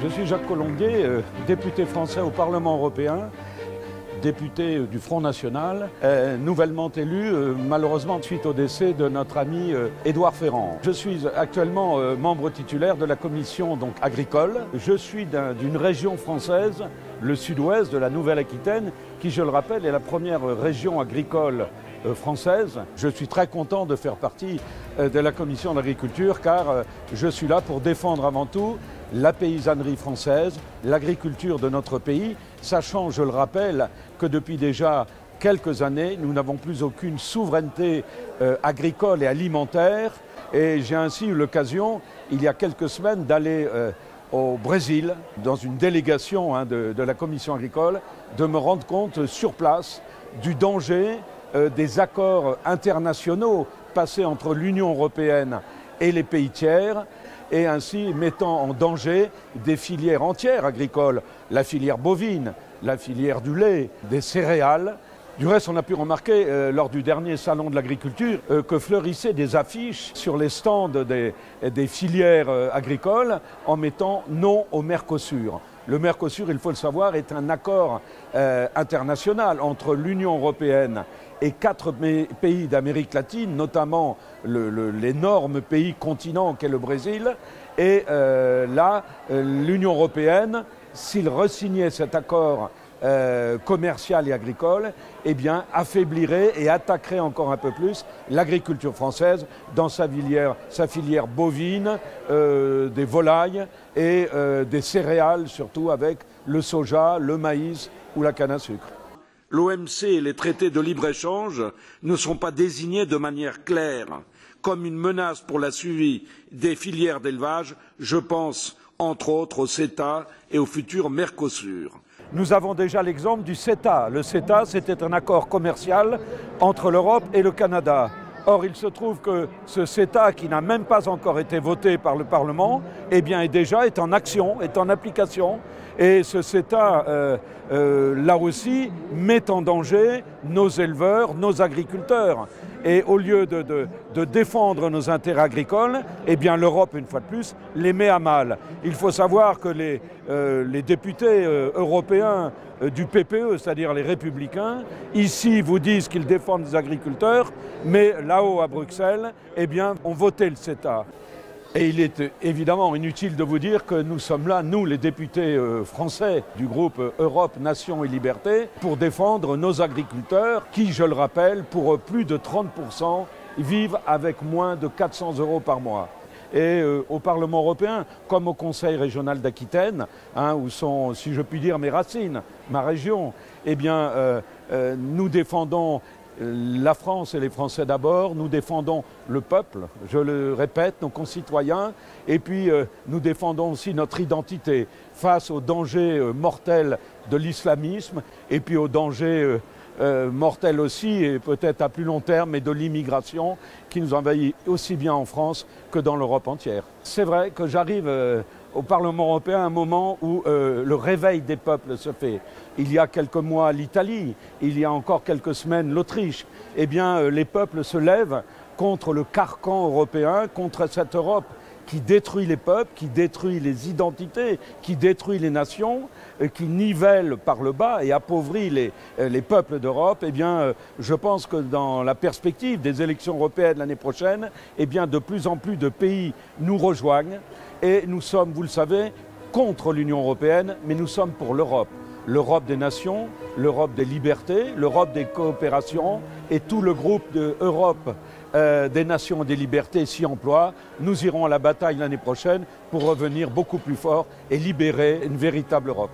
Je suis Jacques Colombier, député français au Parlement européen, député du Front National, nouvellement élu malheureusement suite au décès de notre ami Édouard Ferrand. Je suis actuellement membre titulaire de la commission agricole. Je suis d'une région française, le sud-ouest de la Nouvelle-Aquitaine, qui, je le rappelle, est la première région agricole française. Je suis très content de faire partie de la commission de l'agriculture car je suis là pour défendre avant tout la paysannerie française, l'agriculture de notre pays, sachant, je le rappelle, que depuis déjà quelques années, nous n'avons plus aucune souveraineté agricole et alimentaire. Et j'ai ainsi eu l'occasion, il y a quelques semaines, d'aller au Brésil, dans une délégation de la commission agricole, de me rendre compte sur place du danger des accords internationaux passés entre l'Union européenne et les pays tiers, et ainsi mettant en danger des filières entières agricoles, la filière bovine, la filière du lait, des céréales. Du reste, on a pu remarquer lors du dernier salon de l'agriculture que fleurissaient des affiches sur les stands des filières agricoles en mettant non au Mercosur. Le Mercosur, il faut le savoir, est un accord international entre l'Union européenne et 4 pays d'Amérique latine, notamment l'énorme pays continent qu'est le Brésil. Et là, l'Union européenne, s'il re-signait cet accord commercial et agricole, eh bien, affaiblirait et attaquerait encore un peu plus l'agriculture française dans sa filière bovine, des volailles et des céréales, surtout avec le soja, le maïs ou la canne à sucre. L'OMC et les traités de libre-échange ne sont pas désignés de manière claire comme une menace pour la survie des filières d'élevage. Je pense entre autres au CETA et au futur Mercosur. Nous avons déjà l'exemple du CETA. Le CETA, c'était un accord commercial entre l'Europe et le Canada. Or, il se trouve que ce CETA, qui n'a même pas encore été voté par le Parlement, eh bien, est en action, est en application. Et ce CETA, là aussi, met en danger nos éleveurs, nos agriculteurs. Et au lieu de défendre nos intérêts agricoles, eh bien, l'Europe, une fois de plus, les met à mal. Il faut savoir que les députés européens du PPE, c'est-à-dire les Républicains, ici vous disent qu'ils défendent les agriculteurs, mais là-haut à Bruxelles, eh bien, ont voté le CETA. Et il est évidemment inutile de vous dire que nous sommes là, nous les députés français du groupe Europe, Nation et Liberté, pour défendre nos agriculteurs qui, je le rappelle, pour plus de 30% vivent avec moins de 400 € par mois. Et au Parlement européen, comme au Conseil régional d'Aquitaine, où sont, si je puis dire, mes racines, ma région, eh bien, nous défendons la France et les Français d'abord, nous défendons le peuple, je le répète, nos concitoyens, et puis nous défendons aussi notre identité face aux dangers mortels de l'islamisme, et puis aux dangers mortels aussi, et peut-être à plus long terme, et de l'immigration qui nous envahit aussi bien en France que dans l'Europe entière. C'est vrai que j'arrive au Parlement européen à un moment où le réveil des peuples se fait. Il y a quelques mois l'Italie, il y a encore quelques semaines l'Autriche. Eh bien, les peuples se lèvent contre le carcan européen, contre cette Europe qui détruit les peuples, qui détruit les identités, qui détruit les nations, qui nivelle par le bas et appauvrit les peuples d'Europe. Eh bien, je pense que dans la perspective des élections européennes l'année prochaine, eh bien, de plus en plus de pays nous rejoignent. Et nous sommes, vous le savez, contre l'Union européenne, mais nous sommes pour l'Europe. L'Europe des nations, l'Europe des libertés, l'Europe des coopérations et tout le groupe de Europe des nations et des libertés s'y emploie. Nous irons à la bataille l'année prochaine pour revenir beaucoup plus fort et libérer une véritable Europe.